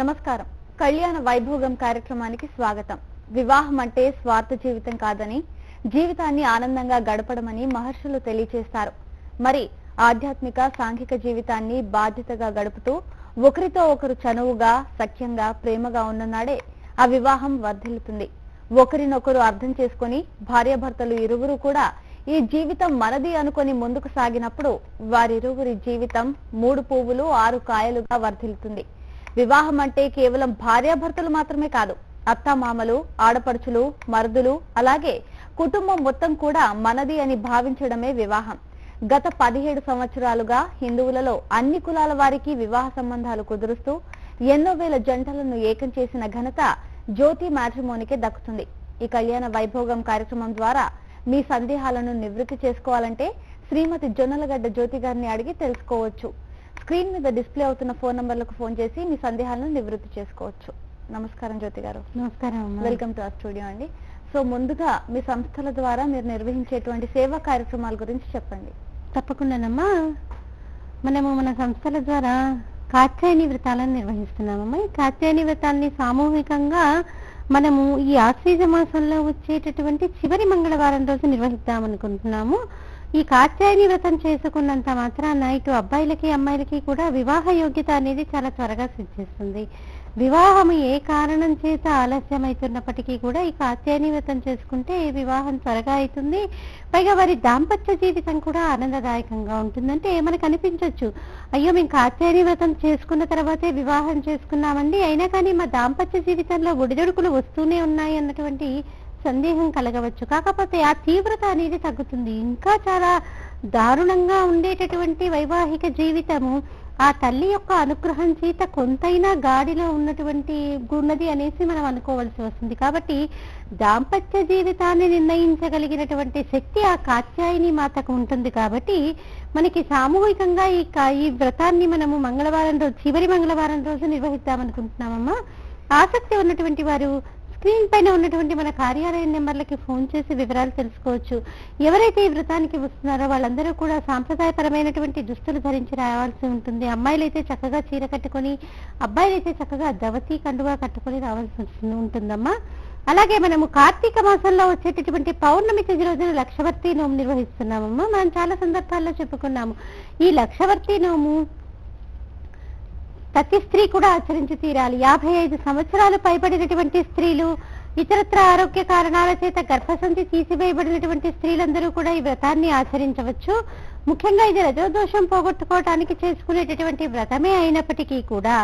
నమస్కారం. కళ్యాణ వైభోగం కార్యక్రమానికి స్వాగతం. వివాహం అంటే స్వార్థ జీవితం కాదని, జీవితాన్ని ఆనందంగా గడపడమని మహర్షులు తెలియజేస్తారు. మరి ఆధ్యాత్మిక సాంఘిక జీవితాన్ని బాధ్యతగా గడుపుతూ ఒకరితో ఒకరు చనువుగా, సఖ్యంగా, ప్రేమగా ఉన్ననాడే ఆ వివాహం వర్ధిల్లుతుంది. ఒకరినొకరు అర్థం చేసుకుని భార్యాభర్తలు ఇరువురు కూడా ఈ జీవితం మనది అనుకొని ముందుకు సాగినప్పుడు వారిరువురి జీవితం 3 పువ్వులు 6 కాయలుగా వర్ధిల్లుతుంది. వివాహం అంటే కేవలం భార్యాభర్తలు మాత్రమే కాదు, అత్తామామలు, ఆడపడుచులు, మరుదులు, అలాగే కుటుంబం మొత్తం కూడా మనది అని భావించడమే వివాహం. గత 17 సంవత్సరాలుగా హిందువులలో అన్ని కులాల వారికి వివాహ సంబంధాలు కుదురుస్తూ ఎన్నో వేల జంటలను ఏకం చేసిన ఘనత జ్యోతి మ్యాట్రిమోనీకే దక్కుతుంది. ఈ కళ్యాణ వైభోగం కార్యక్రమం ద్వారా మీ సందేహాలను నివృత్తి చేసుకోవాలంటే శ్రీమతి జొన్నలగడ్డ జ్యోతి గారిని అడిగి తెలుసుకోవచ్చు. స్క్రీన్ మీద డిస్ప్లే అవుతున్న ఫోన్ నంబర్లకు ఫోన్ చేసి మీ సందేహాలను నివృత్తి చేసుకోవచ్చు. నమస్కారం జ్యోతి గారు. నమస్కారం. వెల్కమ్ టు అవర్ స్టూడియో అండి. సో ముందుగా మీ సంస్థల ద్వారా మీరు నిర్వహించేటువంటి సేవా కార్యక్రమాల గురించి చెప్పండి. తప్పకుండానమ్మా, మనము మన సంస్థల ద్వారా కాత్యాయని వ్రతాలను నిర్వహిస్తున్నామమ్మా. ఈ కాత్యాయని వ్రతాన్ని సామూహికంగా మనము ఈ ఆశ్వీజ మాసంలో వచ్చేటటువంటి చివరి మంగళవారం రోజు నిర్వహిద్దామనుకుంటున్నాము. ఈ కాత్యాయని వ్రతం చేసుకున్నంత మాత్రాన ఇటు అబ్బాయిలకి అమ్మాయిలకి కూడా వివాహ యోగ్యత అనేది చాలా త్వరగా సిద్ధిస్తుంది. వివాహం ఏ కారణం చేత ఆలస్యం అవుతున్నప్పటికీ కూడా ఈ కాత్యాయని వ్రతం చేసుకుంటే వివాహం త్వరగా అవుతుంది. పైగా వారి దాంపత్య జీవితం కూడా ఆనందదాయకంగా ఉంటుందంటే మనకు అనిపించవచ్చు, అయ్యో మేము కాత్యాయని వ్రతం చేసుకున్న తర్వాతే వివాహం చేసుకున్నామండి, అయినా కానీ మా దాంపత్య జీవితంలో ఒడిదొడుకులు వస్తూనే ఉన్నాయి అన్నటువంటి సందేహం కలగవచ్చు. కాకపోతే ఆ తీవ్రత అనేది తగ్గుతుంది. ఇంకా చాలా దారుణంగా ఉండేటటువంటి వైవాహిక జీవితము ఆ తల్లి యొక్క అనుగ్రహం చేత కొంతైనా గాడిలో ఉన్నది అనేసి మనం అనుకోవాల్సి వస్తుంది. కాబట్టి దాంపత్య జీవితాన్ని నిర్ణయించగలిగినటువంటి శక్తి ఆ కాత్యాయని మాతకు ఉంటుంది. కాబట్టి మనకి సామూహికంగా ఈ వ్రతాన్ని మనము మంగళవారం రోజు, చివరి మంగళవారం రోజు నిర్వహిద్దామనుకుంటున్నామమ్మా. ఆసక్తి ఉన్నటువంటి వారు స్క్రీన్ పైన ఉన్నటువంటి మన కార్యాలయం నెంబర్లకి ఫోన్ చేసి వివరాలు తెలుసుకోవచ్చు. ఎవరైతే ఈ వ్రతానికి వస్తున్నారో వాళ్ళందరూ కూడా సాంప్రదాయపరమైనటువంటి దుస్తులు ధరించి రావాల్సి ఉంటుంది. అమ్మాయిలైతే చక్కగా చీర కట్టుకొని, అబ్బాయిలైతే చక్కగా దవతి కండువా కట్టుకొని రావాల్సి ఉంటుందమ్మా. అలాగే మనము కార్తీక మాసంలో వచ్చేటటువంటి పౌర్ణమి తిథి రోజున లక్షవర్తి నోము నిర్వహిస్తున్నామమ్మా. మనం చాలా సందర్భాల్లో చెప్పుకున్నాము, ఈ లక్షవర్తి నోము ప్రతి స్త్రీ కూడా ఆచరించి తీరాలి. 55 సంవత్సరాలు పైబడినటువంటి స్త్రీలు, ఇతరత్ర ఆరోగ్య కారణాల చేత గర్భసంచి తీసివేయబడినటువంటి స్త్రీలందరూ కూడా ఈ వ్రతాన్ని ఆచరించవచ్చు. ముఖ్యంగా ఇది రజోదోషం పోగొట్టుకోవటానికి చేసుకునేటటువంటి వ్రతమే అయినప్పటికీ కూడా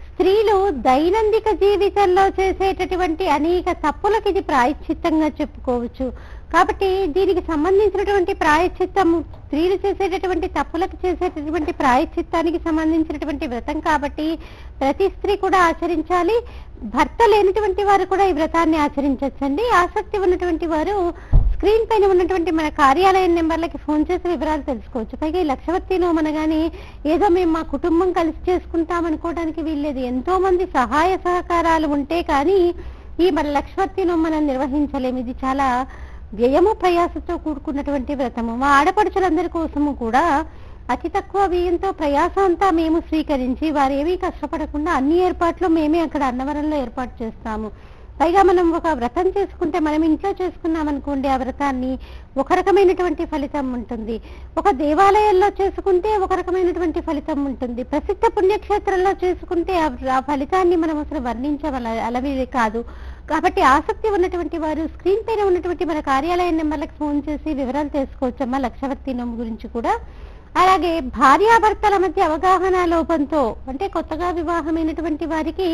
స్త్రీలు దైనందిక జీవితంలో చేసేటటువంటి అనేక తప్పులకు ఇది ప్రాయశ్చిత్తంగా చెప్పుకోవచ్చు. కాబట్టి దీనికి సంబంధించినటువంటి ప్రాయశ్చిత్తము స్త్రీలు చేసేటటువంటి తప్పులకు చేసేటటువంటి ప్రాయశ్చిత్తానికి సంబంధించినటువంటి వ్రతం కాబట్టి ప్రతి స్త్రీ కూడా ఆచరించాలి. భర్త లేనటువంటి వారు కూడా ఈ వ్రతాన్ని ఆచరించవచ్చండి. ఆసక్తి ఉన్నటువంటి వారు స్క్రీన్ పైన ఉన్నటువంటి మన కార్యాలయం నెంబర్లకి ఫోన్ చేసి వివరాలు తెలుసుకోవచ్చు. పైగా ఈ లక్షవర్తి నోము అనగానే ఏదో మేము మా కుటుంబం కలిసి చేసుకుంటాం అనుకోవడానికి వీల్లేదు. ఎంతో మంది సహాయ సహకారాలు ఉంటే కానీ ఈ మన లక్షవర్తి నోము మనం నిర్వహించలేము. ఇది చాలా వ్యయము ప్రయాసతో కూడుకున్నటువంటి వ్రతము. మా ఆడపడుచులందరి కోసము కూడా అతి తక్కువ వ్యయంతో ప్రయాసం అంతా మేము స్వీకరించి వారు ఏమీ కష్టపడకుండా అన్ని ఏర్పాట్లు మేమే అక్కడ అన్నవరంలో ఏర్పాటు చేస్తాము. పైగా మనం ఒక వ్రతం చేసుకుంటే మనం ఇంట్లో చేసుకున్నాం అనుకోండి, ఆ వ్రతాన్ని ఒక రకమైనటువంటి ఫలితం ఉంటుంది. ఒక దేవాలయంలో చేసుకుంటే ఒక రకమైనటువంటి ఫలితం ఉంటుంది. ప్రసిద్ధ పుణ్యక్షేత్రంలో చేసుకుంటే ఆ ఫలితాన్ని మనం అసలు వర్ణించగలవి కాదు. కాబట్టి ఆసక్తి ఉన్నటువంటి వారు స్క్రీన్ పైన ఉన్నటువంటి మన కార్యాలయం నెంబర్లకు ఫోన్ చేసి వివరాలు తెలుసుకోవచ్చమ్మా లక్షవర్తి నోము గురించి కూడా. అలాగే భార్యాభర్తల మధ్య అవగాహన లోపంతో, అంటే కొత్తగా వివాహమైనటువంటి వారికి,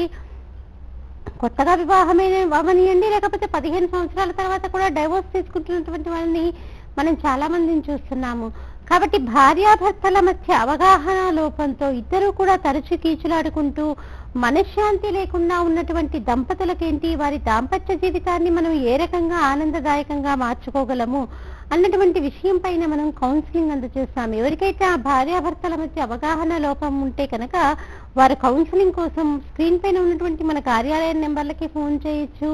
కొత్తగా వివాహమైన అవనియండి లేకపోతే 15 సంవత్సరాల తర్వాత కూడా డైవోర్స్ తీసుకుంటున్నటువంటి వాళ్ళని మనం చాలా మందిని చూస్తున్నాము. కాబట్టి భార్యాభర్తల మధ్య అవగాహన లోపంతో ఇద్దరు కూడా తరచు కీచులాడుకుంటూ మనశ్శాంతి లేకుండా ఉన్నటువంటి దంపతులకేంటి, వారి దాంపత్య జీవితాన్ని మనం ఏ రకంగా ఆనందదాయకంగా మార్చుకోగలము అన్నటువంటి విషయం పైన మనం కౌన్సిలింగ్ అందజేస్తాము. ఎవరికైతే ఆ భార్యాభర్తల మధ్య అవగాహన లోపం ఉంటే కనుక వారు కౌన్సిలింగ్ కోసం స్క్రీన్ పైన ఉన్నటువంటి మన కార్యాలయం నెంబర్లకి ఫోన్ చేయొచ్చు.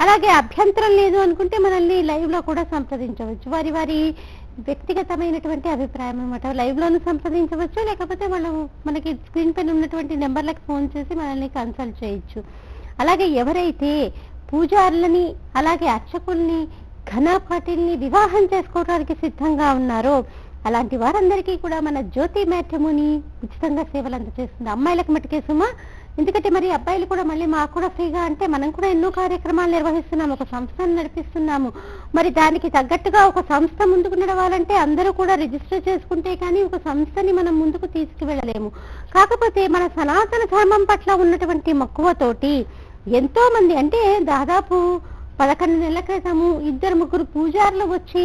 అలాగే అభ్యంతరం లేదు అనుకుంటే మనల్ని లైవ్ లో కూడా సంప్రదించవచ్చు. వారి వారి వ్యక్తిగతమైనటువంటి అభిప్రాయం అనమాట. లైవ్ లోను సంప్రదించవచ్చు, లేకపోతే వాళ్ళు మనకి స్క్రీన్ పైన ఉన్నటువంటి నెంబర్లకు ఫోన్ చేసి మనల్ని కన్సల్ట్ చేయొచ్చు. అలాగే ఎవరైతే పూజారులని అలాగే అర్చకుల్ని ఘనపాటిల్ని వివాహం చేసుకోవడానికి సిద్ధంగా ఉన్నారో అలాంటి వారందరికీ కూడా మన జ్యోతి మ్యాట్రిమోనీ ఉచితంగా సేవలు అందజేస్తుంది. అమ్మాయిలకు మటుకే సుమా, ఎందుకంటే మరి అబ్బాయిలు కూడా మళ్ళీ మాకు కూడా ఫ్రీగా అంటే మనం కూడా ఎన్నో కార్యక్రమాలు నిర్వహిస్తున్నాము, ఒక సంస్థను నడిపిస్తున్నాము. మరి దానికి తగ్గట్టుగా ఒక సంస్థ ముందుకు నడవాలంటే అందరూ కూడా రిజిస్టర్ చేసుకుంటే కానీ ఒక సంస్థని మనం ముందుకు తీసుకువెళ్ళలేము. కాకపోతే మన సనాతన ధర్మం పట్ల ఉన్నటువంటి మక్కువతోటి ఎంతో మంది, అంటే దాదాపు 11 నెలల క్రితము 2-3 పూజారులు వచ్చి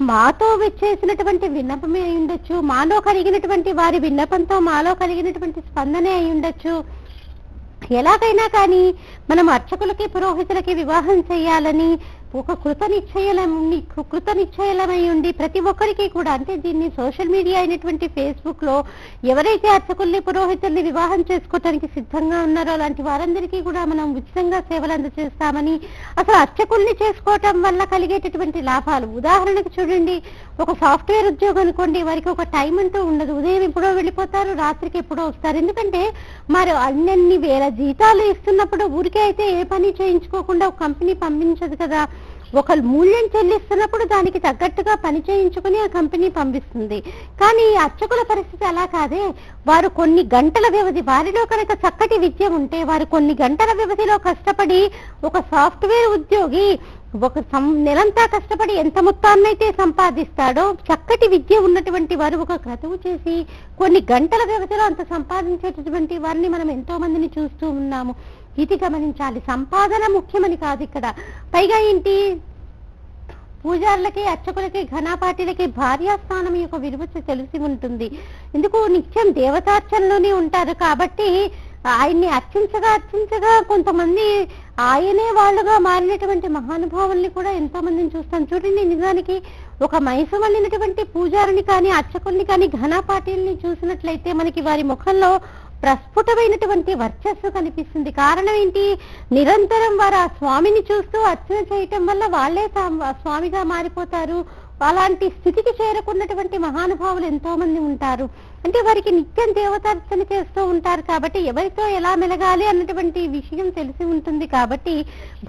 మాతో చేసినటువంటి విన్నపమే అయి ఉండొచ్చు, మాలో కలిగినటువంటి వారి విన్నపంతో మాలో కలిగినటువంటి స్పందనే అయి ఉండొచ్చు. ఎలాగైనా కానీ మనం అర్చకులకి పురోహితులకి వివాహం చేయాలని ఒక కృత నిశ్చయమై ఉండి ప్రతి ఒక్కరికి కూడా, అంటే దీన్ని సోషల్ మీడియా అయినటువంటి ఫేస్బుక్ లో ఎవరైతే అర్చకుల్ని పురోహితుల్ని వివాహం చేసుకోవడానికి సిద్ధంగా ఉన్నారో అలాంటి వారందరికీ కూడా మనం ఉచితంగా సేవలు అందజేస్తామని, అసలు అర్చకుల్ని చేసుకోవటం వల్ల కలిగేటటువంటి లాభాలు, ఉదాహరణకు చూడండి, ఒక సాఫ్ట్వేర్ ఉద్యోగం అనుకోండి, వారికి ఒక టైం అంటూ ఉండదు. ఉదయం ఎప్పుడో వెళ్ళిపోతారు, రాత్రికి ఎప్పుడో వస్తారు. ఎందుకంటే మరి అన్ని వేల జీతాలు ఇస్తున్నప్పుడు ఊరికే అయితే ఏ పని చేయించుకోకుండా ఒక కంపెనీ పంపించదు కదా. ఒక మూల్యం చెల్లిస్తున్నప్పుడు దానికి తగ్గట్టుగా పని చేయించుకుని ఆ కంపెనీ పంపిస్తుంది. కానీ అర్చకుల పరిస్థితి అలా కాదే. వారు కొన్ని గంటల వ్యవధి, వారిలో కనుక చక్కటి విద్య ఉంటే వారు కొన్ని గంటల వ్యవధిలో కష్టపడి, ఒక సాఫ్ట్వేర్ ఉద్యోగి ఒక నెలంతా కష్టపడి ఎంత మొత్తాన్నైతే సంపాదిస్తాడో, చక్కటి విద్య ఉన్నటువంటి వారు ఒక క్రతువు చేసి కొన్ని గంటల వ్యవధిలో అంత సంపాదించేటటువంటి వారిని మనం ఎంతో మందిని చూస్తూ ఉన్నాము. ఇది గమనించాలి. సంపాదన ముఖ్యమని కాదు ఇక్కడ. పైగా ఏంటి, పూజారులకి అర్చకులకి ఘనపాటిలకి భార్యాస్థానం యొక్క విలువ తెలిసి ఉంటుంది. ఎందుకు, నిత్యం దేవతార్చనలోనే ఉంటారు కాబట్టి ఆయన్ని అర్చించగా కొంతమంది ఆయనే వాళ్ళుగా మారినటువంటి మహానుభావుల్ని కూడా ఎంతో మందిని చూస్తాం. చూడండి, నిజానికి ఒక మైసు మళ్ళినటువంటి పూజారిని కానీ అర్చకుల్ని కానీ ఘనపాటిల్ని చూసినట్లయితే మనకి వారి ముఖంలో ప్రస్ఫుటమైనటువంటి వర్చస్సు కనిపిస్తుంది. కారణం ఏంటి, నిరంతరం వారు ఆ స్వామిని చూస్తూ అర్చన చేయటం వల్ల వాళ్ళే స్వామిగా మారిపోతారు. అలాంటి స్థితికి చేరుకున్నటువంటి మహానుభావులు ఎంతో మంది ఉంటారు. అంటే వారికి నిత్యం దేవతార్చన చేస్తూ ఉంటారు కాబట్టి ఎవరితో ఎలా మెలగాలి అన్నటువంటి విషయం తెలిసి ఉంటుంది. కాబట్టి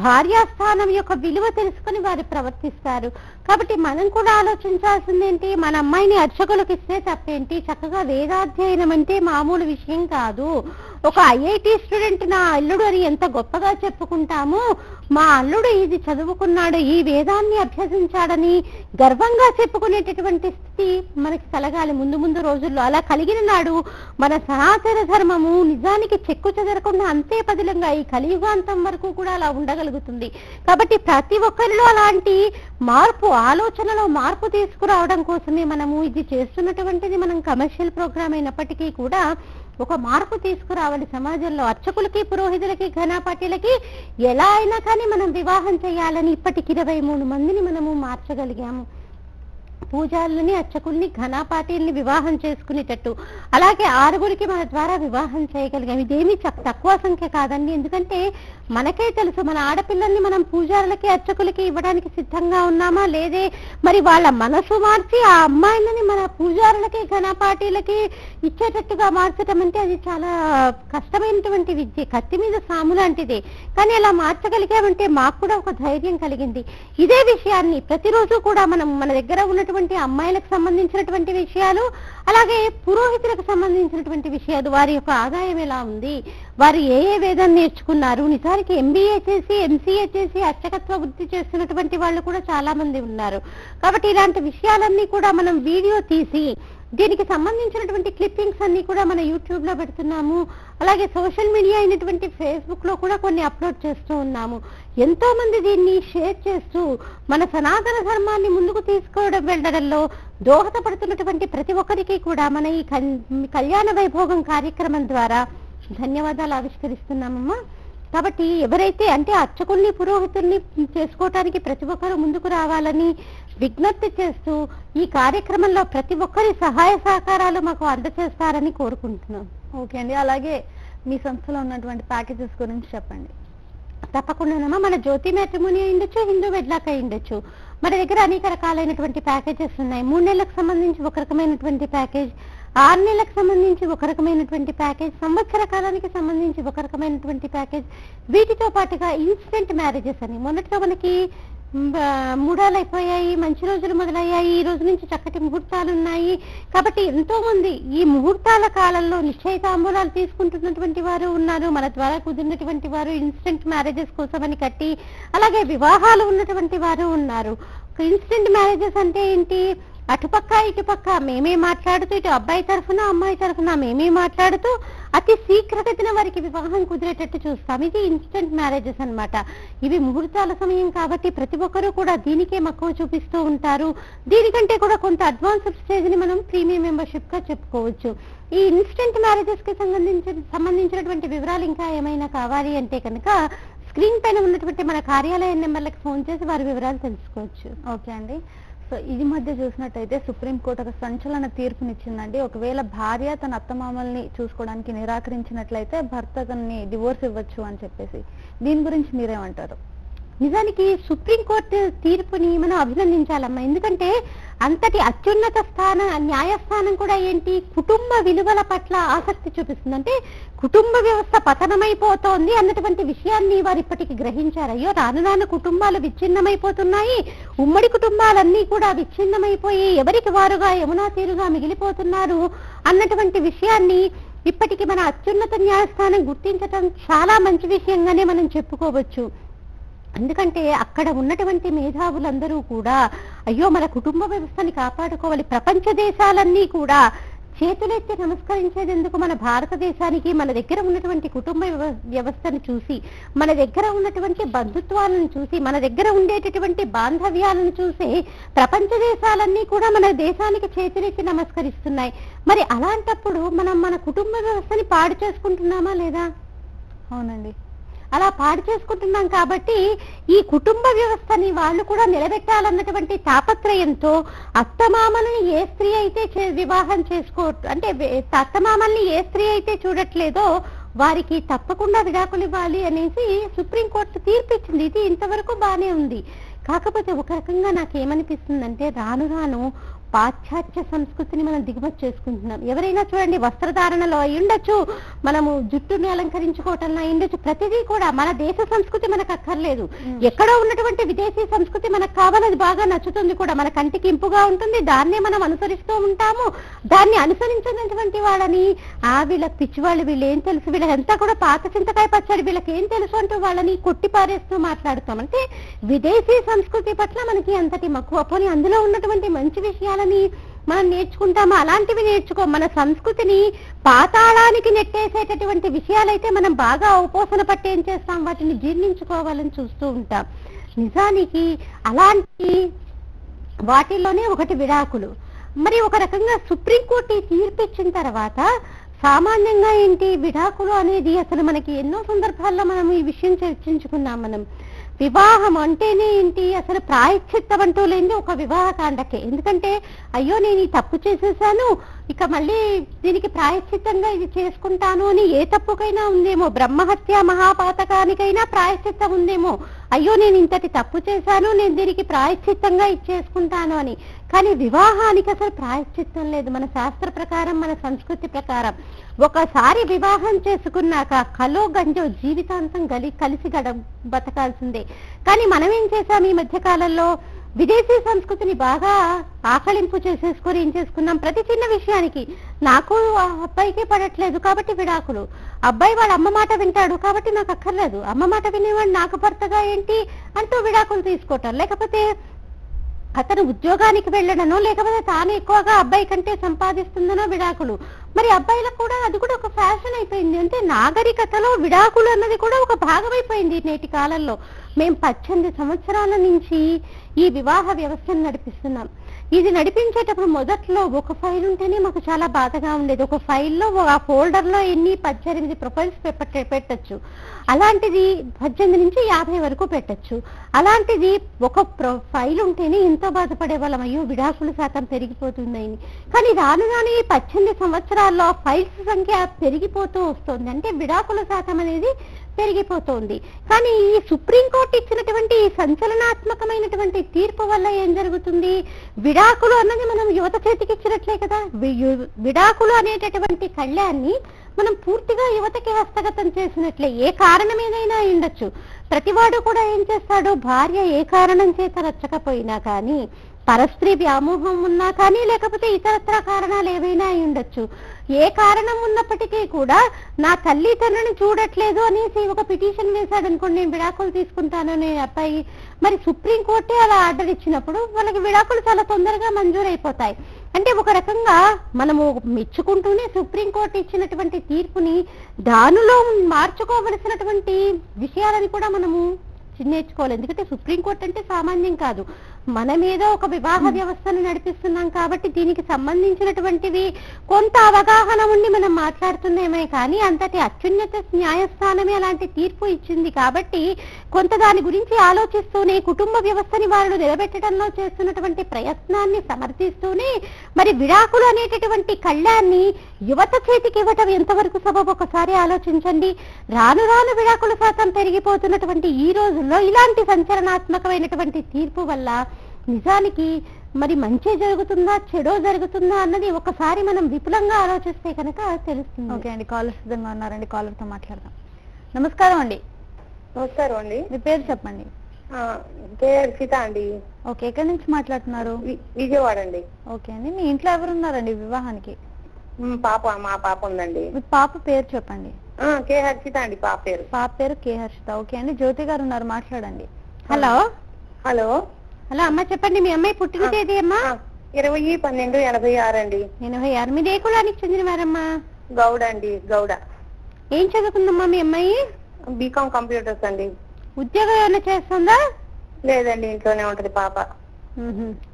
భార్యాస్థానం యొక్క విలువ తెలుసుకుని వారు ప్రవర్తిస్తారు. కాబట్టి మనం కూడా ఆలోచించాల్సింది ఏంటి, మన అమ్మాయిని అర్చకులకు ఇస్తే తప్పేంటి, చక్కగా వేదాధ్యయనం అంటే మామూలు విషయం కాదు. ఒక ఐఐటి స్టూడెంట్ నా అల్లుడు అని ఎంత గొప్పగా చెప్పుకుంటాము, మా అల్లుడు ఇది చదువుకున్నాడు, ఈ వేదాన్ని అభ్యసించాడని గర్వంగా చెప్పుకునేటటువంటి స్థితి మనకి కలగాలి ముందు ముందు రోజుల్లో. అలా కలిగిన నాడు మన సనాతన ధర్మము నిజానికి చెక్కు చెదరకుండా అంతే పదిలంగా ఈ కలియుగాంతం వరకు కూడా అలా ఉండగలుగుతుంది. కాబట్టి ప్రతి ఒక్కరిలో అలాంటి మార్పు, ఆలోచనలో మార్పు తీసుకురావడం కోసమే మనము ఇది చేస్తున్నటువంటిది. మనం కమర్షియల్ ప్రోగ్రామ్ అయినప్పటికీ కూడా ఒక మార్పు తీసుకురావాలి సమాజంలో. అర్చకులకి పురోహితులకి ఘనపాటిలకి ఎలా అయినా కానీ మనం వివాహం చేయాలని ఇప్పటికి 23 మందిని మనము మార్చగలిగాము. పూజారులని అర్చకుల్ని ఘనపాటిల్ని వివాహం చేసుకునేటట్టు. అలాగే 6గురికి మన ద్వారా వివాహం చేయగలిగాం. ఇదేమీ తక్కువ సంఖ్య కాదండి. ఎందుకంటే మనకే తెలుసు మన ఆడపిల్లల్ని మనం పూజారులకి అర్చకులకి ఇవ్వడానికి సిద్ధంగా ఉన్నామా లేదే. మరి వాళ్ళ మనసు మార్చి ఆ అమ్మాయిలని మన పూజారులకి ఘనపాటిలకి ఇచ్చేటట్టుగా మార్చడం అంటే అది చాలా కష్టమైనటువంటి విద్య, కత్తి మీద సాము లాంటిదే. కానీ అలా మార్చగలిగామంటే మాకు కూడా ఒక ధైర్యం కలిగింది. ఇదే విషయాన్ని ప్రతిరోజు కూడా మనం మన దగ్గర ఉన్నటువంటి అమ్మాయిలకు సంబంధించినటువంటి విషయాలు, అలాగే పురోహితులకు సంబంధించినటువంటి విషయాలు, వారి యొక్క ఆదాయం ఎలా ఉంది, వారు ఏ వేదం నేర్చుకున్నారు, నిజానికి ఎంబీఏ చేసి ఎంసీఏ చేసి అర్చకత్వ వృత్తి చేస్తున్నటువంటి వాళ్ళు కూడా చాలా మంది ఉన్నారు. కాబట్టి ఇలాంటి విషయాలన్నీ కూడా మనం వీడియో తీసి దీనికి సంబంధించినటువంటి క్లిప్పింగ్స్ అన్ని కూడా మన యూట్యూబ్ లో పెడుతున్నాము. అలాగే సోషల్ మీడియా అయినటువంటి ఫేస్బుక్ లో కూడా కొన్ని అప్లోడ్ చేస్తూ ఉన్నాము. ఎంతో మంది దీన్ని షేర్ చేస్తూ మన సనాతన ధర్మాన్ని ముందుకు వెళ్ళడంలో దోహదపడుతున్నటువంటి ప్రతి ఒక్కరికి కూడా మన ఈ కళ్యాణ వైభోగం కార్యక్రమం ద్వారా ధన్యవాదాలు ఆవిష్కరిస్తున్నామమ్మా. కాబట్టి ఎవరైతే అంటే అర్చకుల్ని పురోహితుల్ని చేసుకోవటానికి ప్రతి ఒక్కరు ముందుకు రావాలని విజ్ఞప్తి చేస్తూ ఈ కార్యక్రమంలో ప్రతి ఒక్కరి సహాయ సహకారాలు మాకు అందజేస్తారని కోరుకుంటున్నాం. ఓకే అండి. అలాగే మీ సంస్థలో ఉన్నటువంటి ప్యాకేజెస్ గురించి చెప్పండి. తప్పకుండానమ్మా, మన జ్యోతి మ్యాట్రిమోని అయి ఉండొచ్చు, హిందూ వెడ్లాక్ అయి ఉండొచ్చు. మన దగ్గర అనేక రకాలైనటువంటి ప్యాకేజెస్ ఉన్నాయి. 3 నెలలకు సంబంధించి ఒక రకమైనటువంటి ప్యాకేజ్, 6 నెలలకు సంబంధించి ఒక రకమైనటువంటి ప్యాకేజ్, సంవత్సర కాలానికి సంబంధించి ఒక రకమైనటువంటి ప్యాకేజ్. వీటితో పాటుగా ఇన్స్టెంట్ మ్యారేజెస్ అని మొన్నట్లో మనకి మూడాలు అయిపోయాయి, మంచి రోజులు మొదలయ్యాయి, ఈ రోజు నుంచి చక్కటి ముహూర్తాలు ఉన్నాయి. కాబట్టి ఎంతో మంది ఈ ముహూర్తాల కాలంలో నిశ్చయితాంబూలాలు తీసుకుంటున్నటువంటి వారు ఉన్నారు. మన ద్వారా కుదిరినటువంటి వారు ఇన్స్టెంట్ మ్యారేజెస్ కోసమని కట్టి, అలాగే వివాహాలు ఉన్నటువంటి వారు ఉన్నారు. ఇన్స్టెంట్ మ్యారేజెస్ అంటే ఏంటి? అటుపక్క ఇటుపక్క మేమే మాట్లాడుతూ, ఇటు అబ్బాయి తరఫున అమ్మాయి తరఫున మేమే మాట్లాడుతూ అతి శీఘ్రగతిన వారికి వివాహం కుదిరేటట్టు చూస్తాం. ఇది ఇన్స్టెంట్ మ్యారేజెస్ అన్నమాట. ఇవి ముహూర్తాల సమయం కాబట్టి ప్రతి ఒక్కరూ కూడా దీనికే మక్కువ చూపిస్తూ ఉంటారు. దీనికంటే కూడా కొంత అడ్వాన్స్డ్ స్టేజ్ ని మనం ప్రీమియం మెంబర్షిప్ గా చెప్పుకోవచ్చు. ఈ ఇన్స్టెంట్ మ్యారేజెస్ కి సంబంధించినటువంటి వివరాలు ఇంకా ఏమైనా కావాలి అంటే కనుక స్క్రీన్ పైన ఉన్నటువంటి మన కార్యాలయ నెంబర్లకు ఫోన్ చేసి వారి వివరాలు తెలుసుకోవచ్చు. ఓకే అండి. సో ఇది మధ్య చూసినట్టయితే సుప్రీంకోర్టు ఒక సంచలన తీర్పునిచ్చిందండి. ఒకవేళ భార్య తన అత్తమామల్ని చూసుకోవడానికి నిరాకరించినట్లయితే భర్త తనని డివోర్స్ ఇవ్వచ్చు అని చెప్పేసి, దీని గురించి మీరేమంటారు? నిజానికి సుప్రీంకోర్టు తీర్పుని మనం అభినందించాలమ్మా. ఎందుకంటే అంతటి అత్యున్నత న్యాయస్థానం కూడా ఏంటి, కుటుంబ విలువల పట్ల ఆసక్తి చూపిస్తుంది. అంటే కుటుంబ వ్యవస్థ పతనమైపోతోంది అన్నటువంటి విషయాన్ని వారు ఇప్పటికి గ్రహించారు. అయ్యో రాను రాను కుటుంబాలు విచ్ఛిన్నమైపోతున్నాయి, ఉమ్మడి కుటుంబాలన్నీ కూడా విచ్ఛిన్నమైపోయి ఎవరికి వారుగా యమునా తీరుగా మిగిలిపోతున్నారు అన్నటువంటి విషయాన్ని ఇప్పటికి మన అత్యున్నత న్యాయస్థానం గుర్తించడం చాలా మంచి విషయంగానే మనం చెప్పుకోవచ్చు. ఎందుకంటే అక్కడ ఉన్నటువంటి మేధావులందరూ కూడా అయ్యో మన కుటుంబ వ్యవస్థని కాపాడుకోవాలి, ప్రపంచ దేశాలన్నీ కూడా చేతులెత్తి నమస్కరించేది ఎందుకు మన భారతదేశానికి, మన దగ్గర ఉన్నటువంటి కుటుంబ వ్యవస్థను చూసి, మన దగ్గర ఉన్నటువంటి బంధుత్వాలను చూసి, మన దగ్గర ఉండేటటువంటి బాంధవ్యాలను చూసి ప్రపంచ దేశాలన్నీ కూడా మన దేశానికి చేతులెత్తి నమస్కరిస్తున్నాయి. మరి అలాంటప్పుడు మనం మన కుటుంబ వ్యవస్థని పాడు చేసుకుంటున్నామా లేదా? అవునండి, అలా పాడు చేసుకుంటున్నాం. కాబట్టి ఈ కుటుంబ వ్యవస్థని వాళ్ళు కూడా నిలబెట్టాలన్నటువంటి తాపత్రయంతో అత్తమామల్ని ఏ స్త్రీ అయితే వివాహం అంటే అత్తమామల్ని ఏ స్త్రీ అయితే చూడట్లేదో వారికి తప్పకుండా విడాకులు ఇవ్వాలి అనేసి సుప్రీంకోర్టు తీర్పు ఇచ్చింది. ఇది ఇంతవరకు బానే ఉంది. కాకపోతే ఒక రకంగా నాకేమనిపిస్తుందంటే రాను రాను పాశ్చాత్య సంస్కృతిని మనం దిగుమతి చేసుకుంటున్నాం. ఎవరైనా చూడండి, వస్త్రధారణలో అయి ఉండొచ్చు, మనము జుట్టుని అలంకరించుకోవటంలో అయి ఉండొచ్చు, ప్రతిదీ కూడా మన దేశ సంస్కృతి మనకు అక్కర్లేదు. ఎక్కడో ఉన్నటువంటి విదేశీ సంస్కృతి మనకు కావాలది బాగా నచ్చుతుంది కూడా, మన కంటికి ఇంపుగా ఉంటుంది, దాన్నే మనం అనుసరిస్తూ ఉంటాము. దాన్ని అనుసరించినటువంటి వాళ్ళని వీళ్ళకి పిచ్చివాళ్ళు, వీళ్ళు ఏం తెలుసు, వీళ్ళంతా కూడా పాత చింతకాయ పచ్చడి, వీళ్ళకి ఏం తెలుసు అంటూ వాళ్ళని కొట్టిపారేస్తూ మాట్లాడుతాం. అంటే విదేశీ సంస్కృతి పట్ల మనకి అంతటి మక్కువ. పోనీ అందులో ఉన్నటువంటి మంచి విషయాలని మనం నేర్చుకుంటామా? అలాంటివి నేర్చుకో. మన సంస్కృతిని పాతాళానికి నెట్టేసేటటువంటి విషయాలైతే మనం బాగా ఉపోసన పట్టి ఏం చేస్తాం, వాటిని జీర్ణించుకోవాలని చూస్తూ ఉంటాం. నిజానికి అలాంటి వాటిల్లోనే ఒకటి విడాకులు. మరి ఒక రకంగా సుప్రీంకోర్టు తీర్పు ఇచ్చిన తర్వాత సామాన్యంగా ఏంటి విడాకులు అనేది అసలు మనకి ఎన్నో సందర్భాల్లో మనం ఈ విషయం చర్చించుకున్నాం. మనం వివాహం అంటేనే ఏంటి, అసలు ప్రాయశ్చిత్తం అంటూ లేని ఒక వివాహకాండకే. ఎందుకంటే అయ్యో నేను ఈ తప్పు చేసేసాను, ఇక మళ్ళీ దీనికి ప్రాయశ్చిత్తంగా ఇది చేసుకుంటాను అని ఏ తప్పుకైనా ఉందేమో, బ్రహ్మహత్య మహాపాతకానికైనా ప్రాయశ్చిత్తం ఉందేమో. అయ్యో నేను ఇంతటి తప్పు చేశాను, నేను దీనికి ప్రాయశ్చిత్తంగా ఇచ్చేసుకుంటాను అని. కానీ వివాహానికి అసలు ప్రాయశ్చిత్తం లేదు. మన శాస్త్ర ప్రకారం, మన సంస్కృతి ప్రకారం ఒకసారి వివాహం చేసుకున్నాక కలో గంజో జీవితాంతం కలిసి బతకాల్సిందే. కానీ మనం ఏం చేశాం ఈ మధ్య కాలంలో, విదేశీ సంస్కృతిని బాగా ఆకలింపు చేసేసుకొని ఏం చేసుకున్నాం, ప్రతి చిన్న విషయానికి నాకు అబ్బాయికే పడట్లేదు కాబట్టి విడాకులు, అబ్బాయి వాళ్ళ అమ్మ మాట వింటాడు కాబట్టి నాకు అక్కర్లేదు, అమ్మ మాట వినేవాడు నాకు భర్తగా ఏంటి అంటూ విడాకులు తీసుకోవటం. లేకపోతే అతను ఉద్యోగానికి వెళ్ళడనో, లేకపోతే తాను ఎక్కువగా అబ్బాయి కంటే సంపాదిస్తుందనో విడాకులు. మరి అబ్బాయిలకు కూడా అది కూడా ఒక ఫ్యాషన్ అయిపోయింది. అంటే నాగరికతలో విడాకులు అన్నది కూడా ఒక భాగమైపోయింది నేటి కాలంలో. మేము 18 సంవత్సరాల నుంచి ఈ వివాహ వ్యవస్థను నడిపిస్తున్నాం. ఇది నడిపించేటప్పుడు మొదట్లో ఒక ఫైల్ ఉంటేనే మాకు చాలా బాధగా ఉండేది. ఒక ఫైల్లో ఆ ఫోల్డర్ లో ఎన్ని 18 ప్రొఫైల్స్ పెట్టచ్చు. అలాంటిది 18 నుంచి 50 వరకు పెట్టచ్చు. అలాంటిది ఒక ఫైల్ ఉంటేనే ఎంతో బాధపడే వాళ్ళం, అయ్యో విడాకుల శాతం పెరిగిపోతుందని. కానీ రాను రాను ఈ 18 సంవత్సరాల్లో ఫైల్స్ సంఖ్య పెరిగిపోతూ వస్తుంది. అంటే విడాకుల శాతం అనేది పెరిగిపోతోంది. కానీ ఈ సుప్రీంకోర్టు ఇచ్చినటువంటి ఈ సంచలనాత్మకమైనటువంటి తీర్పు వల్ల ఏం జరుగుతుంది? విడాకులు అన్నది మనం యువత చేతికి ఇచ్చినట్లే కదా. విడాకులు అనేటటువంటి కళ్యాణ్ని మనం పూర్తిగా యువతకి హస్తగతం చేసినట్లే. ఏ కారణం ఏదైనా ఉండొచ్చు, ప్రతివాడు కూడా ఏం చేస్తాడు, భార్య ఏ కారణం చేత నచ్చకపోయినా కానీ, పరస్త్రీ వ్యామోహం ఉన్నా కానీ, లేకపోతే ఇతరత్ర కారణాలు ఏవైనా అయి ఉండొచ్చు, ఏ కారణం ఉన్నప్పటికీ కూడా నా తల్లి తండ్రిని చూడట్లేదు అనేసి ఒక పిటిషన్ వేశాడు అనుకోండి, నేను విడాకులు తీసుకుంటాను అనే అబ్బాయి, మరి సుప్రీంకోర్టే అలా ఆర్డర్ ఇచ్చినప్పుడు వాళ్ళకి విడాకులు చాలా తొందరగా మంజూరైపోతాయి. అంటే ఒక రకంగా మనము మెచ్చుకుంటూనే సుప్రీంకోర్టు ఇచ్చినటువంటి తీర్పుని దానిలో మార్చుకోవలసినటువంటి విషయాలని కూడా మనము నేర్చుకోవాలి. ఎందుకంటే సుప్రీంకోర్టు అంటే సామాన్యం కాదు, మన మీద ఒక వివాహ వ్యవస్థను నడిపిస్తున్నాం కాబట్టి దీనికి సంబంధించినటువంటివి కొంత అవగాహన ఉండి మనం మాట్లాడుతున్నామే కానీ అంతటి అత్యున్నత న్యాయస్థానమే అలాంటి తీర్పు ఇచ్చింది కాబట్టి కొంత దాని గురించి ఆలోచిస్తూనే కుటుంబ వ్యవస్థని వాళ్ళు నిలబెట్టడంలో చేస్తున్నటువంటి ప్రయత్నాన్ని సమర్థిస్తూనే మరి విడాకులు అనేటటువంటి కళ్యాణ్ని యువత చేతికి ఇవ్వటం ఎంతవరకు సబబు ఒకసారి ఆలోచించండి. రాను రాను విడాకుల శాతం పెరిగిపోతున్నటువంటి ఈ రోజుల్లో ఇలాంటి సంచలనాత్మకమైనటువంటి తీర్పు వల్ల నిజానికి మరి మంచి జరుగుతుందా చెడో జరుగుతుందా అన్నది ఒకసారి మనం విపులంగా ఆలోచిస్తే కనుక తెలుస్తుంది. ఓకే అండి, కాలర్ సిద్ధంగా ఉన్నారండి, కాలర్ తో మాట్లాడదాం. నమస్కారం అండి. నమస్కారం అండి. మీ పేరు చెప్పండి. సీత అండి. ఓకే, ఎక్కడి నుంచి మాట్లాడుతున్నారు? విజయవాడ అండి. ఓకే అండి, మీ ఇంట్లో ఎవరున్నారండి వివాహానికి? మా పాప ఉందండి. మీ పాప పేరు చెప్పండి. కే హర్షిత అండి పాప పేరు. పాప పేరు కే హర్షిత. ఓకే అండి, జ్యోతి గారు ఉన్నారు, మాట్లాడండి. హలో హలో హలో అమ్మ చెప్పండి, మీ అమ్మాయి పుట్టిన తేదీ అమ్మా? 20/12/86 అండి. 86. మీరు ఏ కులానికి చెందిన వారమ్మా? గౌడ అండి. గౌడ. ఏం చదువుకుందమ్మా మీ అమ్మాయి? బీకామ్ కంప్యూటర్స్ అండి. ఉద్యోగం ఏమైనా చేస్తుందా? లేదండి, ఇంట్లోనే ఉంటది పాప.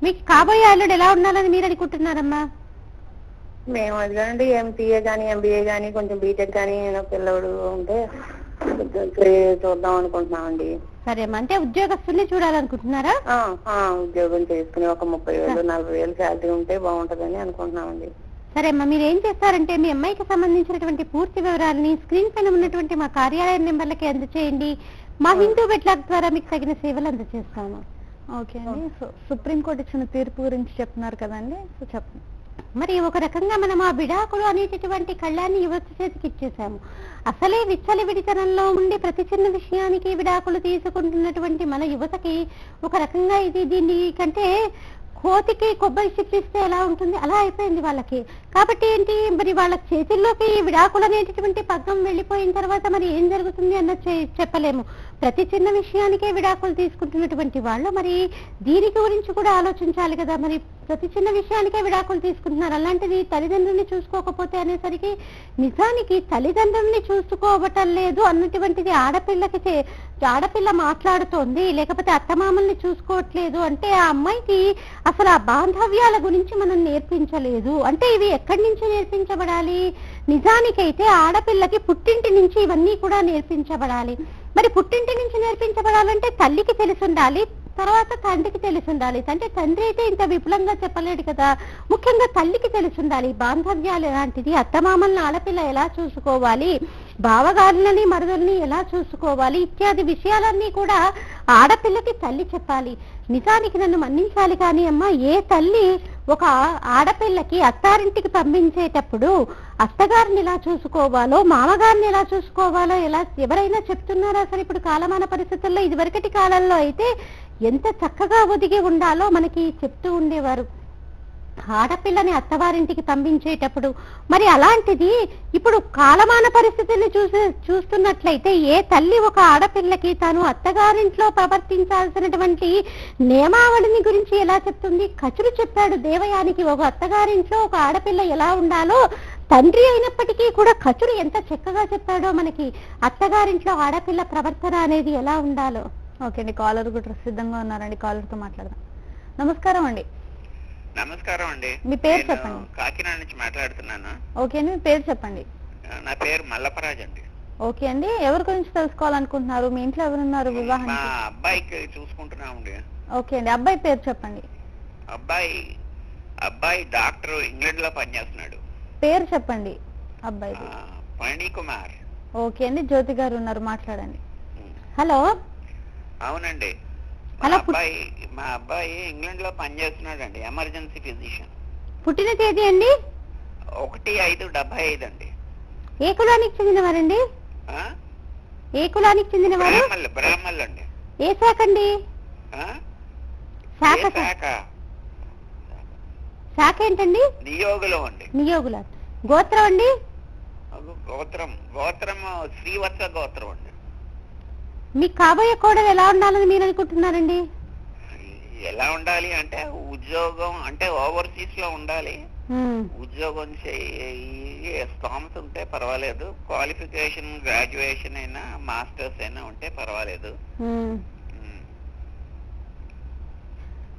మీకు కాబోయే అల్లుడు ఎలా ఉండాలని మీరు అనుకుంటున్నారమ్మా? మేము అదిగానండి ఎంసీఏ గానీ ఎంబీఏ గానీ కొంచెం బీటెక్ గానీ పిల్లడు ఉంటే చూద్దాం అనుకుంటున్నామండి. సరే అమ్మా, అంటే ఉద్యోగస్తుల్ని చూడాలనుకుంటున్నారా? ఉద్యోగం చేసుకుని ఒక 30,000-40,000 శాలరీ ఉంటే బాగుంటదని అనుకుంటున్నామండి. సరే అమ్మా, మీరు ఏం చేస్తారంటే మీ అమ్మాయికి సంబంధించినటువంటి పూర్తి వివరాలని స్క్రీన్ పైన ఉన్నటువంటి మా కార్యాలయ నెంబర్లకి అందజేయండి. మా హిందూ బెట్లాక్ ద్వారా మీకు తగిన సేవలు అందజేస్తాము. ఓకే అండి, సుప్రీంకోర్టు ఇచ్చిన తీర్పు గురించి చెప్తున్నారు కదండి, సో చెప్పండి. మరి ఒక రకంగా మనం ఆ విడాకులు అనేటటువంటి కళ్యాణ్ని యువత చేతికి ఇచ్చేసాము. అసలే విచ్చలవిడితనంలో ఉండి ప్రతి చిన్న విషయానికి విడాకులు తీసుకుంటున్నటువంటి మన యువతకి ఒక రకంగా దీని కంటే కోతికి కొబ్బరి చిప్పిస్తే ఎలా ఉంటుంది అలా అయిపోయింది వాళ్ళకి. కాబట్టి ఏంటి, మరి వాళ్ళ చేతుల్లోకి విడాకులు అనేటటువంటి పగ్గం వెళ్ళిపోయిన తర్వాత మరి ఏం జరుగుతుంది అన్నది చెప్పలేము. ప్రతి చిన్న విషయానికే విడాకులు తీసుకుంటున్నటువంటి వాళ్ళు మరి దీనికి గురించి కూడా ఆలోచించాలి కదా. మరి ప్రతి చిన్న విషయానికే విడాకులు తీసుకుంటున్నారు, అలాంటిది తల్లిదండ్రుల్ని చూసుకోకపోతే అనేసరికి నిజానికి తల్లిదండ్రుల్ని చూసుకోవటం లేదు అన్నటువంటిది ఆడపిల్ల మాట్లాడుతోంది, లేకపోతే అత్తమామల్ని చూసుకోవట్లేదు అంటే ఆ అమ్మాయికి అసలు ఆ బాంధవ్యాల గురించి మనం నేర్పించలేదు. అంటే ఇవి ఎక్కడి నుంచి నేర్పించబడాలి? నిజానికైతే ఆడపిల్లకి పుట్టింటి నుంచి ఇవన్నీ కూడా నేర్పించబడాలి. మరి పుట్టింటి నుంచి నేర్పించబడాలంటే తల్లికి తెలిసి ఉండాలి, తర్వాత తండ్రికి తెలిసి ఉండాలి. అంటే తండ్రి అయితే ఇంత విపులంగా చెప్పలేడు కదా, ముఖ్యంగా తల్లికి తెలిసి ఉండాలి బాంధవ్యాలు ఎలాంటిది, అత్తమామల్ని ఆడపిల్ల ఎలా చూసుకోవాలి, బావగారులని మరుదుల్ని ఎలా చూసుకోవాలి ఇత్యాది విషయాలన్నీ కూడా ఆడపిల్లకి తల్లి చెప్పాలి. నిజానికి నన్ను మన్నించాలి కానీ అమ్మ, ఏ తల్లి ఒక ఆడపిల్లకి అత్తారింటికి పంపించేటప్పుడు అత్తగారిని ఎలా చూసుకోవాలో మామగారిని ఎలా చూసుకోవాలో ఎవరైనా చెప్తున్నారా? సరే ఇప్పుడు కాలమాన పరిస్థితుల్లో ఇదివరకటి కాలంలో అయితే ఎంత చక్కగా ఒదిగి ఉండాలో మనకి చెప్తూ ఉండేవారు ఆడపిల్లని అత్తవారింటికి పంపించేటప్పుడు. మరి అలాంటిది ఇప్పుడు కాలమాన పరిస్థితిని చూస్తున్నట్లయితే ఏ తల్లి ఒక ఆడపిల్లకి తాను అత్తగారింట్లో ప్రవర్తించాల్సినటువంటి నియమావళిని గురించి ఎలా చెప్తుంది? కచుడు చెప్పాడు దేవయానికి, ఒక అత్తగారింట్లో ఒక ఆడపిల్ల ఎలా ఉండాలో తండ్రి అయినప్పటికీ కూడా కచుడు ఎంత చక్కగా చెప్పాడో మనకి అత్తగారింట్లో ఆడపిల్ల ప్రవర్తన అనేది ఎలా ఉండాలో. ఓకే అండి, కాలర్ కూడా సిద్ధంగా ఉన్నారండి, కాలర్ తో మాట్లాడదాం. నమస్కారం అండి. నమస్కారం అండి. మీ పేరు చెప్పండి. కాకినాడ నుంచి మాట్లాడుతున్నాను. ఓకే అండి, మీ పేరు చెప్పండి. నా పేరు మల్లపరాజ్ అండి. ఓకే అండి, ఎవరి గురించి తెలుసుకోవాలనుకుంటున్నారు? మీ ఇంట్లో ఎవరున్నారు వివాహానికి? మా అబ్బాయికి చూసుకుంటున్నామండి. ఓకే అండి, అబ్బాయి పేరు చెప్పండి. అబ్బాయి డాక్టర్ ఇంగ్లాండ్ లో పనిచేస్తున్నాడు. పేరు చెప్పండి అబ్బాయి. ఫణి కుమార్. ఓకే అండి, జ్యోతి గారు ఉన్నారు, మాట్లాడండి. హలో. అవునండి, అలా మా అబ్బాయి ఇంగ్లాండ్ లో పనిచేస్తున్నాడండి, ఎమర్జెన్సీ ఫిజిషియన్. పుట్టిన తేదీ అండి? 1/5/75 అండి. ఏ కులానికి చెందినవారండి? ఆ? ఏ కులానికి చెందినవారు? బ్రాహ్మణులు అండి. ఏ శాఖ అండి? ఆ? శాఖ ఏ శాఖ? శాఖ ఏంటండి? నియోగులం అండి. నియోగుల. గోత్రం అండి? గోత్రం శ్రీవత్స గోత్రం అండి. మీకు కాబోయే కోడలు ఎలా ఉండాలని మీరు అనుకుంటున్నారండి? ఎలా ఉండాలి అంటే ఉద్యోగం అంటే ఓవర్సీస్ లో ఉండాలి. ఉద్యోగం స్తోమత ఉంటే పర్వాలేదు, క్వాలిఫికేషన్ గ్రాడ్యుయేషన్ అయినా మాస్టర్స్ అయినా ఉంటే పర్వాలేదు.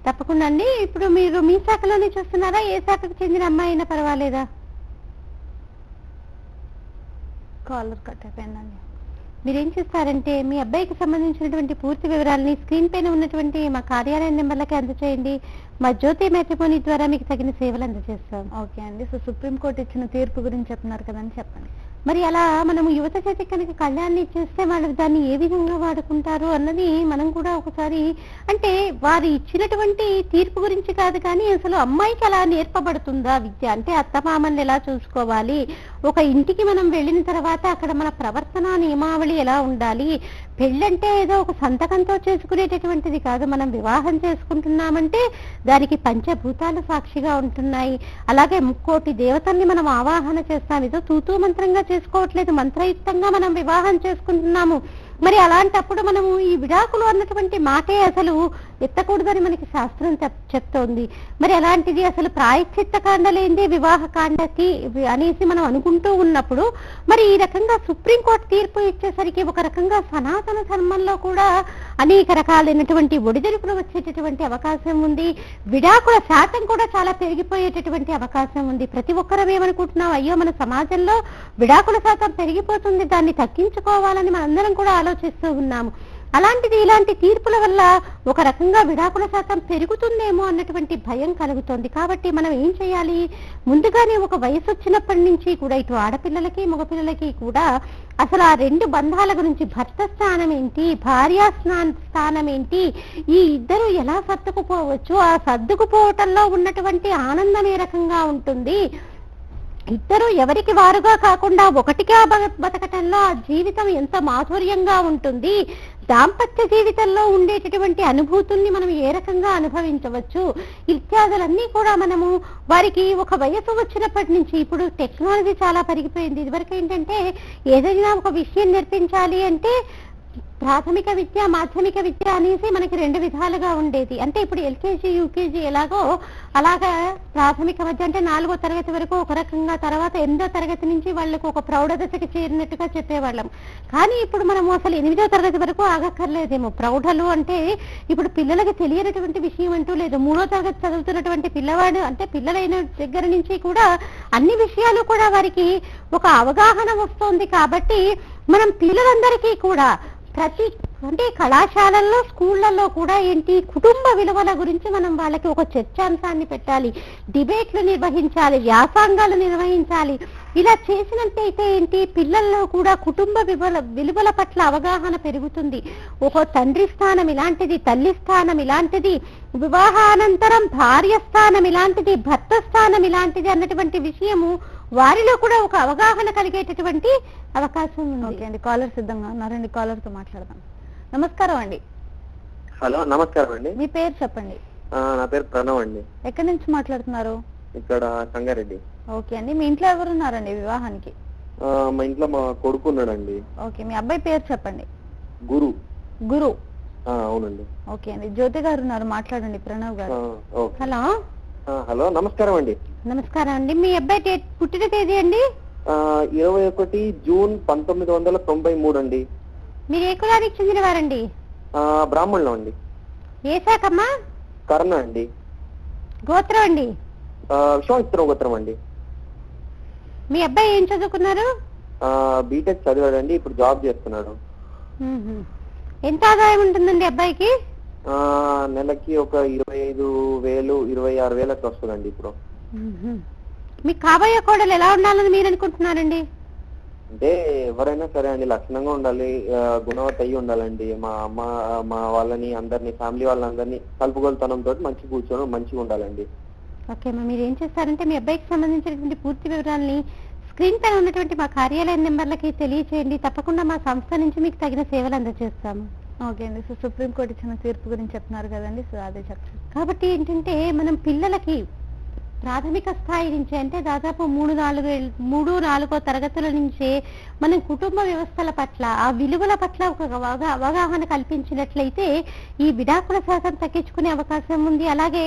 తప్పకుండా అండి. ఇప్పుడు మీరు మీ శాఖలోనే చూస్తున్నారా, ఏ శాఖకు చెందిన అమ్మాయి అయినా పర్వాలేదా? కాలర్ కట్ అయిపోయిందండి. మీరేం చేస్తారంటే మీ అబ్బాయికి సంబంధించినటువంటి పూర్తి వివరాలని స్క్రీన్ పైన ఉన్నటువంటి మా కార్యాలయం నెంబర్లకి అందచేయండి. మా జ్యోతి మ్యాట్రిమోనీ ద్వారా మీకు తగిన సేవలు అందజేస్తాం. ఓకే అండి. సో సుప్రీంకోర్టు ఇచ్చిన తీర్పు గురించి చెప్తున్నారు కదండి, చెప్పండి. మరి అలా మనము యువత చేతి కనుక కళ్యాణాన్ని చేస్తే వాళ్ళు దాన్ని ఏ విధంగా వాడుకుంటారు అన్నది మనం కూడా ఒకసారి, అంటే వారు ఇచ్చినటువంటి తీర్పు గురించి కాదు కానీ అసలు అమ్మాయికి అలా నేర్పబడుతుందా విద్య, అంటే అత్తమామల్ని ఎలా చూసుకోవాలి, ఒక ఇంటికి మనం వెళ్ళిన తర్వాత అక్కడ మన ప్రవర్తన నియమావళి ఎలా ఉండాలి, పెళ్ళంటే ఏదో ఒక సంతకంతో చేసుకునేటటువంటిది కాదు, మనం వివాహం చేసుకుంటున్నామంటే దానికి పంచభూతాలు సాక్షిగా ఉంటున్నాయి. అలాగే 3,000,000 దేవతల్ని మనం ఆవాహన చేస్తాం, ఏదో తూతూ మంత్రంగా చేసుకోవట్లేదు, మంత్రయుక్తంగా మనం వివాహం చేసుకుంటున్నాము. మరి అలాంటప్పుడు మనము ఈ విడాకులు అన్నటువంటి మాటే అసలు ఎత్తకూడదని మనకి శాస్త్రం చెప్తోంది. మరి అలాంటిది అసలు ప్రాయశ్చిత్త కాండ లేనిదే వివాహ కాండకి అనేసి మనం అనుకుంటూ ఉన్నప్పుడు మరి ఈ రకంగా సుప్రీంకోర్టు తీర్పు ఇచ్చేసరికి ఒక రకంగా సనాతన ధర్మంలో కూడా అనేక రకాలైనటువంటి ఒడిదుడుకులు వచ్చేటటువంటి అవకాశం ఉంది. విడాకుల శాతం కూడా చాలా పెరిగిపోయేటటువంటి అవకాశం ఉంది. ప్రతి ఒక్కరం ఏమనుకుంటున్నాం, అయ్యో మన సమాజంలో విడాకుల శాతం పెరిగిపోతుంది, దాన్ని తగ్గించుకోవాలని మనందరం కూడా ఆలోచిస్తూ ఉన్నాము. అలాంటిది ఇలాంటి తీర్పుల వల్ల ఒక రకంగా విడాకుల శాతం పెరుగుతుందేమో అన్నటువంటి భయం కలుగుతోంది. కాబట్టి మనం ఏం చేయాలి, ముందుగానే ఒక వయసు వచ్చినప్పటి నుంచి కూడా ఇటు ఆడపిల్లలకి మగపిల్లలకి కూడా అసలు ఆ రెండు బంధాల గురించి, భర్త స్థానం ఏంటి, భార్యా స్థానం ఏంటి, ఈ ఇద్దరు ఎలా సర్దుకుపోవచ్చు, ఆ సర్దుకుపోవటంలో ఉన్నటువంటి ఆనందం ఏ రకంగా ఉంటుంది, ఇద్దరు ఎవరికి వారుగా కాకుండా ఒకటిగా బతకటంలో ఆ జీవితం ఎంత మాధుర్యంగా ఉంటుంది, దాంపత్య జీవితంలో ఉండేటటువంటి అనుభూతుల్ని మనం ఏ రకంగా అనుభవించవచ్చు, ఇత్యాదులన్నీ కూడా మనము వారికి ఒక వయసు వచ్చినప్పటి నుంచి, ఇప్పుడు టెక్నాలజీ చాలా పెరిగిపోయింది. ఇదివరకు ఏంటంటే ఏదైనా ఒక విషయం నేర్పించాలి అంటే ప్రాథమిక విద్య మాధ్యమిక విద్య అనేసి మనకి 2 విధాలుగా ఉండేది. అంటే ఇప్పుడు ఎల్కేజీ యూకేజీ ఎలాగో అలాగా ప్రాథమిక విద్య అంటే 4వ తరగతి వరకు ఒక రకంగా, తర్వాత 8వ తరగతి నుంచి వాళ్ళకు ఒక ప్రౌఢ దశకి చేరినట్టుగా చెప్పేవాళ్ళం. కానీ ఇప్పుడు మనం అసలు 8వ తరగతి వరకు ఆగక్కర్లేదేమో. ప్రౌఢలు అంటే ఇప్పుడు పిల్లలకి తెలియనటువంటి విషయం అంటూ లేదు. 3వ తరగతి చదువుతున్నటువంటి పిల్లవాడు అంటే పిల్లలైన దగ్గర నుంచి కూడా అన్ని విషయాలు కూడా వారికి ఒక అవగాహన వస్తోంది. కాబట్టి మనం పిల్లలందరికీ కూడా అంటే కళాశాలల్లో స్కూళ్లలో కూడా ఏంటి, కుటుంబ విలువల గురించి మనం వాళ్ళకి ఒక చర్చాంశాన్ని పెట్టాలి, డిబేట్లు నిర్వహించాలి, వ్యాసంగాలు నిర్వహించాలి. ఇలా చేసినట్టయితే ఏంటి, పిల్లల్లో కూడా కుటుంబ విలువల పట్ల అవగాహన పెరుగుతుంది. ఒక తండ్రి స్థానం ఇలాంటిది, తల్లి స్థానం ఇలాంటిది, వివాహానంతరం భార్య స్థానం ఇలాంటిది, భర్త స్థానం ఇలాంటిది అన్నటువంటి విషయము వారిలో కూడా ఒక అవగాహన కలిగేటటువంటి అవకాశం ఉంది. ఓకే అండి, కాలర్ సిద్ధంగా ఉన్నారండి, కాలర్ తో మాట్లాడదాం. నమస్కారం అండి. హలో, నమస్కారం అండి. మీ పేరు చెప్పండి. నా పేరు ప్రణవ్ అండి. ఎక్కడి నుంచి మాట్లాడుతున్నారు? ఇక్కడ సంగారెడ్డి. ఓకే అండి, మీ ఇంట్లో ఎవరున్నారండి వివాహానికి? మా ఇంట్లో మా కొడుకు ఉన్నాడండి. ఓకే, మీ అబ్బాయి పేరు చెప్పండి. గురు. గురు. అవునండి. ఓకే అండి, జ్యోతి గారు ఉన్నారు, మాట్లాడండి. ప్రణవ్ గారు. హలో. హలో, నమస్కారం అండి. నమస్కారం అండి. మీ అబ్బాయి పుట్టిన తేదీ అండి? 21 జూన్ 1993 అండి. మీరు ఏ కులానికి చెందిన వారండి? బ్రాహ్మణులం అండి. ఏ శాఖమ్మా? కర్ణ అండి. గోత్రం అండి? విశ్వామిత్ర గోత్రం అండి. మీ అబ్బాయి ఏం చదువుకున్నారు? బీటెక్ చదివాడండి, ఇప్పుడు జాబ్ చేస్తున్నాడు. ఎంత ఆదాయం ఉంటుందండి అబ్బాయికి? నెలకి ఒక 25,000 26,000 అట్లా వస్తుందండి ఇప్పుడు. మీకు కాబోయే కోడలు ఎలా ఉండాలని మీరు అనుకుంటున్నారండి? అంటే ఎవరైనా సరే అండి లక్షణంగా ఉండాలి, గుణవత్త అయ్యి ఉండాలండి. మా అమ్మ మా వాళ్ళని అందరినీ ఫ్యామిలీ వాళ్ళందరినీ కలుపుగోలుతనంతో మంచి కూర్చొని మంచిగా ఉండాలండి. ఓకే అమ్మా, మీరు ఏం చేస్తారంటే మీ అబ్బాయికి సంబంధించినటువంటి పూర్తి వివరాలని స్క్రీన్ పైన ఉన్నటువంటి మా కార్యాలయం నెంబర్లకి తెలియచేయండి. తప్పకుండా మా సంస్థ నుంచి మీకు తగిన సేవలు అందజేస్తాము. ఓకే అండి. సో సుప్రీంకోర్టు ఇచ్చిన తీర్పు గురించి చెప్తున్నారు కదండి, సో అదే చెప్తాను. కాబట్టి ఏంటంటే మనం పిల్లలకి ప్రాథమిక స్థాయి నుంచి అంటే దాదాపు 3-4 తరగతుల నుంచే మనం కుటుంబ వ్యవస్థల పట్ల ఆ విలువల పట్ల ఒక అవగాహన కల్పించినట్లయితే ఈ విడాకుల శాతం తగ్గించుకునే అవకాశం ఉంది. అలాగే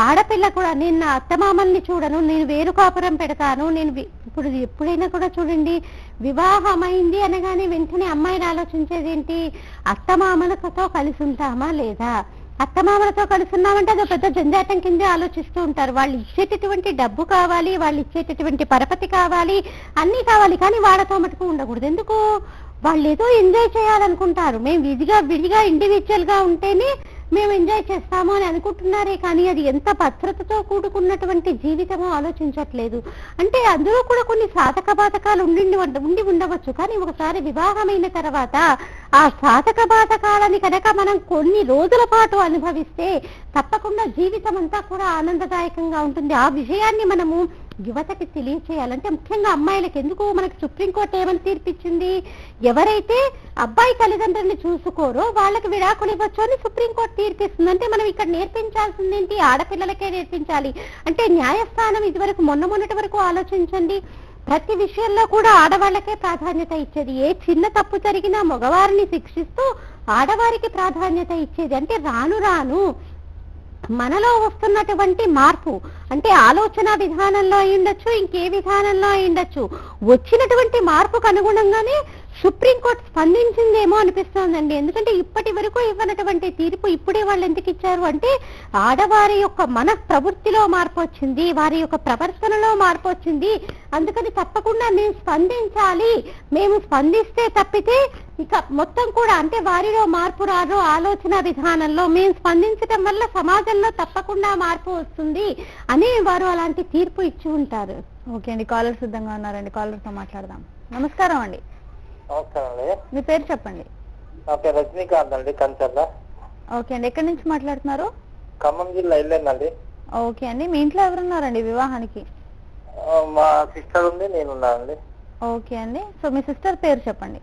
ఆడపిల్ల కూడా నేను నా అత్తమామల్ని చూడను, నేను వేరు కాపురం పెడతాను, నేను ఇప్పుడు ఎప్పుడైనా కూడా చూడండి వివాహమైంది అనగానే వెంటనే అమ్మాయిని ఆలోచించేది ఏంటి, అత్తమామలతో కలిసి ఉంటామా లేదా, అత్తమామలతో కలిసి ఉన్నామంటే అదో పెద్ద జంజాటం కిందే ఆలోచిస్తూ ఉంటారు. వాళ్ళు ఇచ్చేటటువంటి డబ్బు కావాలి, వాళ్ళు ఇచ్చేటటువంటి పరపతి కావాలి, అన్నీ కావాలి, కానీ వాళ్ళతో మటుకు ఉండకూడదు. ఎందుకు, వాళ్ళు ఏదో ఎంజాయ్ చేయాలనుకుంటారు. మేము విడిగా ఇండివిజువల్ గా ఉంటేనే మేము ఎంజాయ్ చేస్తాము అని అనుకుంటున్నారే కానీ అది ఎంత భద్రతతో కూడుకున్నటువంటి జీవితమో ఆలోచించట్లేదు. అంటే అందులో కూడా కొన్ని సాధక బాధకాలు ఉండి ఉండవచ్చు, కానీ ఒకసారి వివాహమైన తర్వాత ఆ సాధక బాధకాలని కనుక మనం కొన్ని రోజుల పాటు అనుభవిస్తే తప్పకుండా జీవితం అంతా కూడా ఆనందదాయకంగా ఉంటుంది. ఆ విషయాన్ని మనము యువతకి తెలియచేయాలంటే ముఖ్యంగా అమ్మాయిలకి. ఎందుకు, మనకి సుప్రీంకోర్టు ఏమని తీర్పిచ్చింది, ఎవరైతే అబ్బాయి తల్లిదండ్రుల్ని చూసుకోరో వాళ్ళకి విడాకులు ఇవ్వచ్చు అని సుప్రీంకోర్టు తీర్పిస్తుంది. అంటే మనం ఇక్కడ నేర్పించాల్సింది ఏంటి, ఆడపిల్లలకే నేర్పించాలి. అంటే న్యాయస్థానం ఇదివరకు మొన్నటి వరకు ఆలోచించండి, ప్రతి విషయంలో కూడా ఆడవాళ్లకే ప్రాధాన్యత ఇచ్చేది. ఏ చిన్న తప్పు జరిగినా మగవారిని శిక్షిస్తూ ఆడవారికి ప్రాధాన్యత ఇచ్చేది. అంటే రాను మనలో వస్తున్నటువంటి మార్పు, అంటే ఆలోచన విధానంలో అయి ఉండొచ్చు, ఇంకే విధానంలో అయి ఉండొచ్చు, వచ్చినటువంటి మార్పుకు అనుగుణంగానే సుప్రీంకోర్టు స్పందించిందేమో అనిపిస్తోందండి. ఎందుకంటే ఇప్పటి వరకు ఇవ్వనటువంటి తీర్పు ఇప్పుడే వాళ్ళు ఎందుకు ఇచ్చారు అంటే ఆడవారి యొక్క మన ప్రవృత్తిలో మార్పు వచ్చింది, వారి యొక్క ప్రవర్తనలో మార్పు వచ్చింది, అందుకని తప్పకుండా మేము స్పందించాలి, మేము స్పందిస్తే తప్పితే ఇక మొత్తం కూడా అంటే వారిలో మార్పు రాదు, ఆలోచన విధానంలో మేము స్పందించడం వల్ల సమాజంలో తప్పకుండా మార్పు వస్తుంది అని వారు అలాంటి తీర్పు ఇచ్చి ఉంటారు. ఓకే అండి, కాలర్ సిద్ధంగా ఉన్నారండి, కాలర్తో మాట్లాడదాం. నమస్కారం అండి. నమస్కారం అండి, మీ పేరు చెప్పండి. నా పేరు రజనీకాంత్ అండి, కంచర్ల. ఓకే అండి, ఎక్కడి నుంచి మాట్లాడుతున్నారు? ఖమ్మం జిల్లా ఇల్లేనండి. ఓకే అండి, మీ ఇంట్లో ఎవరున్నారండి వివాహానికి? మా సిస్టర్ ఉంది, నేనున్నానండి. ఓకే అండి, సో మీ సిస్టర్ పేరు చెప్పండి.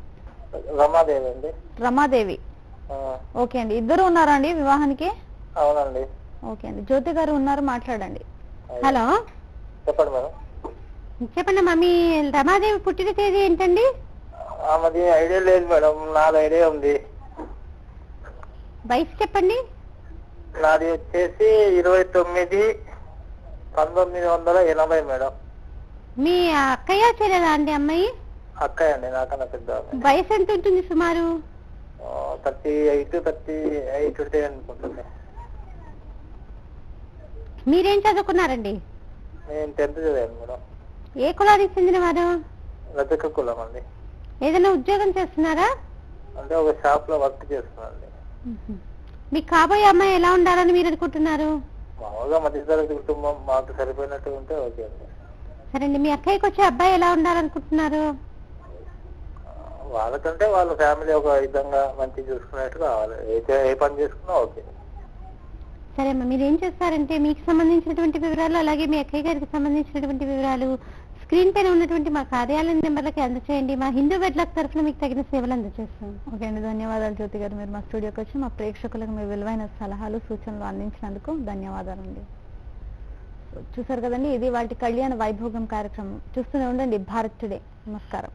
రమాదేవి అండి. రమాదేవి. ఓకే అండి, ఇద్దరు ఉన్నారా అండి వివాహానికి? అవునండి. ఓకే అండి, జ్యోతి గారు ఉన్నారు, మాట్లాడండి. హలో, చెప్పండి మేడం. చెప్పండి అమ్మా, మీ రమాదేవి పుట్టిన తేదీ ఏంటండి? ఆమెది ఐడియా లేదు మేడం, నాది ఐడియా ఉంది. వయసు చెప్పండి. నాది వచ్చేసి 29/1980 మేడం. మీ అక్కయ్య చెల్లెలా అండి అమ్మాయి? అక్కయ్య అండి, నాకన్నా పెద్ద. వయసు ఎంత ఉంటుంది సుమారు? 38 అనుకుంటుంది. మీరేం చదువుకున్నారండి? నేను 10th చదివాను మేడం. ఏ కులానికి చెందిన వారు? రజక కులం అండి. ఏదైనా ఉద్యోగం చేస్తున్నారా? అంటే ఒక షాప్ లో వర్క్ చేస్తున్నాండి. మీకు కాబోయే అమ్మాయి ఎలా ఉండాలని మీరు అనుకుంటున్నారు? మామూలుగా మధ్యతరగతి కుటుంబం, మాకు సరిపోయినట్టు ఉంటే ఓకే అండి. సరే అండి, మీ అక్కయ్యకి వచ్చే అబ్బాయి ఎలా ఉండాలనుకుంటున్నారు? వాళ్ళకంటే వాళ్ళ ఫ్యామిలీ ఒక విధంగా మంచి చూసుకున్నట్టు కావాలి, ఏ పని చేసుకున్నా ఓకే. సరే అమ్మా, మీరు ఏం చేస్తారంటే మీకు సంబంధించినటువంటి వివరాలు అలాగే మీ అక్కయ్య గారికి సంబంధించినటువంటి వివరాలు స్క్రీన్ పైన ఉన్నటువంటి మా కార్యాలయం నెంబర్లకి అందచేయండి. మా హిందూ వెడ్లాక్ తరఫున మీకు తగిన సేవలు అందజేస్తాం. ఓకే అండి, ధన్యవాదాలు జ్యోతి గారు, మీరు మా స్టూడియోకి వచ్చి మా ప్రేక్షకులకు మీ విలువైన సలహాలు సూచనలు అందించినందుకు ధన్యవాదాలండి. చూసారు కదండి, ఇది వాటి కళ్యాణ వైభోగం కార్యక్రమం. చూస్తూనే ఉండండి భారత్ టుడే. నమస్కారం.